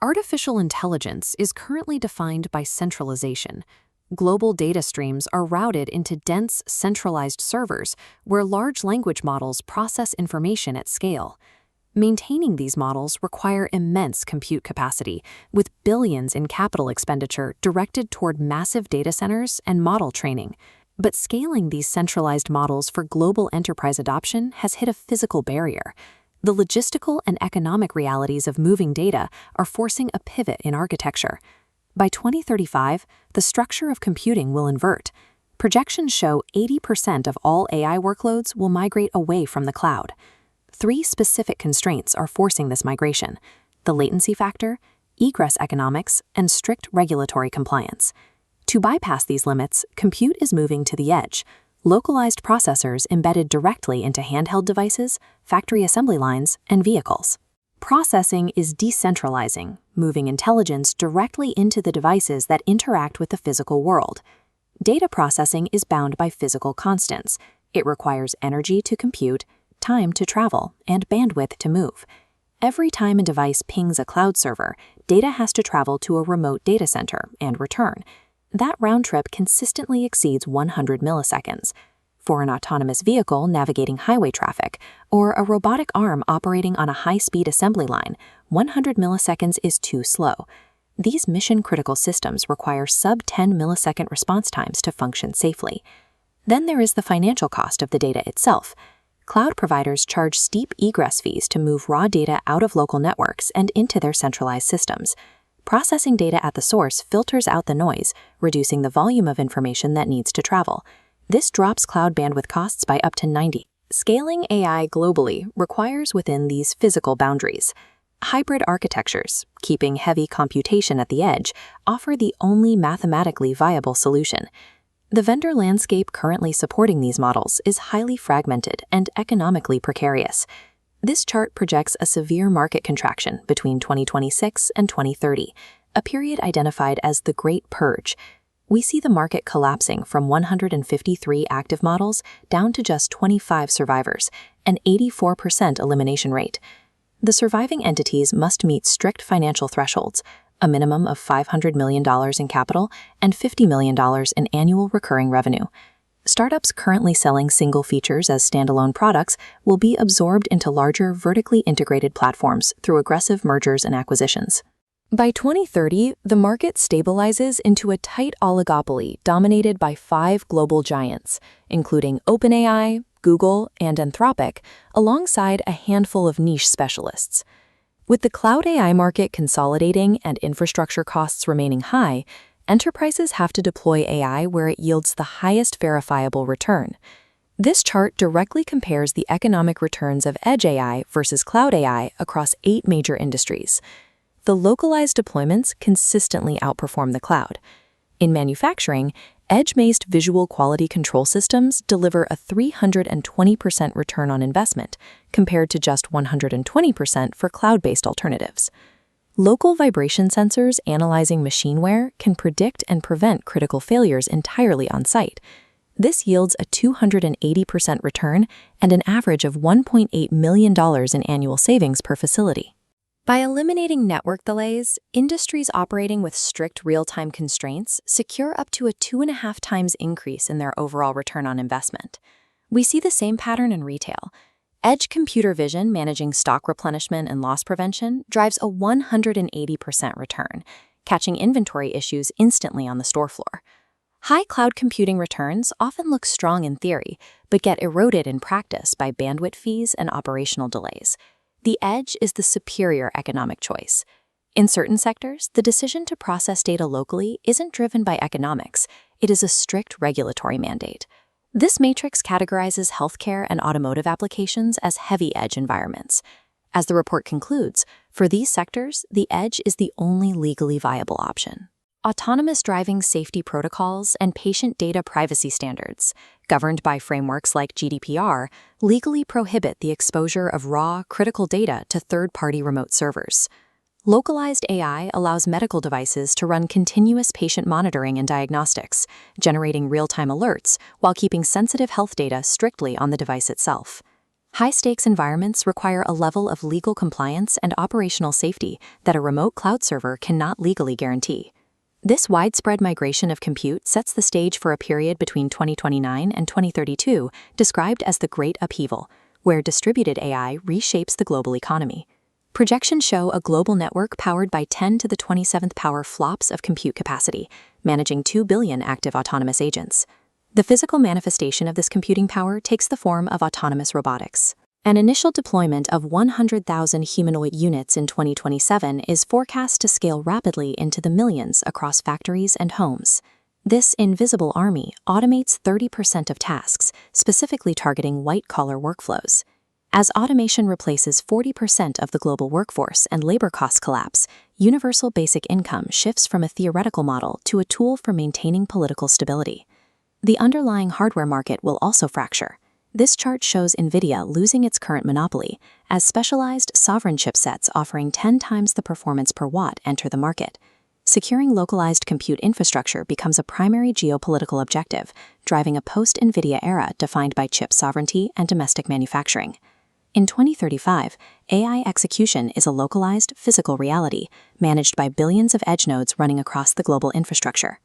Artificial intelligence is currently defined by centralization. Global data streams are routed into dense, centralized servers where large language models process information at scale. Maintaining these models require immense compute capacity, with billions in capital expenditure directed toward massive data centers and model training. But scaling these centralized models for global enterprise adoption has hit a physical barrier. The logistical and economic realities of moving data are forcing a pivot in architecture. By 2035, the structure of computing will invert. Projections show 80% of all AI workloads will migrate away from the cloud. Three specific constraints are forcing this migration: the latency factor, egress economics, and strict regulatory compliance. To bypass these limits, compute is moving to the edge. Localized processors embedded directly into handheld devices, factory assembly lines, and vehicles. Processing is decentralizing, moving intelligence directly into the devices that interact with the physical world. Data processing is bound by physical constants. It requires energy to compute, time to travel, and bandwidth to move. Every time a device pings a cloud server, data has to travel to a remote data center and return. That round trip consistently exceeds 100 milliseconds. For an autonomous vehicle navigating highway traffic or a robotic arm operating on a high-speed assembly line, 100 milliseconds is too slow. These mission-critical systems require sub-10 millisecond response times to function safely. Then there is the financial cost of the data itself. Cloud providers charge steep egress fees to move raw data out of local networks and into their centralized systems. Processing data at the source filters out the noise, reducing the volume of information that needs to travel. This drops cloud bandwidth costs by up to 90%. Scaling AI globally requires within these physical boundaries. Hybrid architectures, keeping heavy computation at the edge, offer the only mathematically viable solution. The vendor landscape currently supporting these models is highly fragmented and economically precarious. This chart projects a severe market contraction between 2026 and 2030, a period identified as the Great Purge. We see the market collapsing from 153 active models down to just 25 survivors, an 84% elimination rate. The surviving entities must meet strict financial thresholds, a minimum of $500 million in capital and $50 million in annual recurring revenue. Startups currently selling single features as standalone products will be absorbed into larger, vertically integrated platforms through aggressive mergers and acquisitions. By 2030, the market stabilizes into a tight oligopoly dominated by 5 global giants, including OpenAI, Google, and Anthropic, alongside a handful of niche specialists. With the cloud AI market consolidating and infrastructure costs remaining high, enterprises have to deploy AI where it yields the highest verifiable return. This chart directly compares the economic returns of edge AI versus cloud AI across 8 major industries. The localized deployments consistently outperform the cloud. In manufacturing, edge-based visual quality control systems deliver a 320% return on investment, compared to just 120% for cloud-based alternatives. Local vibration sensors analyzing machine wear can predict and prevent critical failures entirely on site. This yields a 280% return and an average of $1.8 million in annual savings per facility. By eliminating network delays, industries operating with strict real-time constraints secure up to a 2.5 times increase in their overall return on investment. We see the same pattern in retail. Edge computer vision managing stock replenishment and loss prevention drives a 180% return, catching inventory issues instantly on the store floor. High cloud computing returns often look strong in theory, but get eroded in practice by bandwidth fees and operational delays. The edge is the superior economic choice. In certain sectors, the decision to process data locally isn't driven by economics. It is a strict regulatory mandate. This matrix categorizes healthcare and automotive applications as heavy edge environments. As the report concludes, for these sectors, the edge is the only legally viable option. Autonomous driving safety protocols and patient data privacy standards, governed by frameworks like GDPR, legally prohibit the exposure of raw, critical data to third-party remote servers. Localized AI allows medical devices to run continuous patient monitoring and diagnostics, generating real-time alerts while keeping sensitive health data strictly on the device itself. High-stakes environments require a level of legal compliance and operational safety that a remote cloud server cannot legally guarantee. This widespread migration of compute sets the stage for a period between 2029 and 2032 described as the Great Upheaval, where distributed AI reshapes the global economy. Projections show a global network powered by 10 to the 27th power flops of compute capacity, managing 2 billion active autonomous agents. The physical manifestation of this computing power takes the form of autonomous robotics. An initial deployment of 100,000 humanoid units in 2027 is forecast to scale rapidly into the millions across factories and homes. This invisible army automates 30% of tasks, specifically targeting white-collar workflows. As automation replaces 40% of the global workforce and labor costs collapse, universal basic income shifts from a theoretical model to a tool for maintaining political stability. The underlying hardware market will also fracture. This chart shows NVIDIA losing its current monopoly, as specialized sovereign chipsets offering 10 times the performance per watt enter the market. Securing localized compute infrastructure becomes a primary geopolitical objective, driving a post-NVIDIA era defined by chip sovereignty and domestic manufacturing. In 2035, AI execution is a localized, physical reality, managed by billions of edge nodes running across the global infrastructure.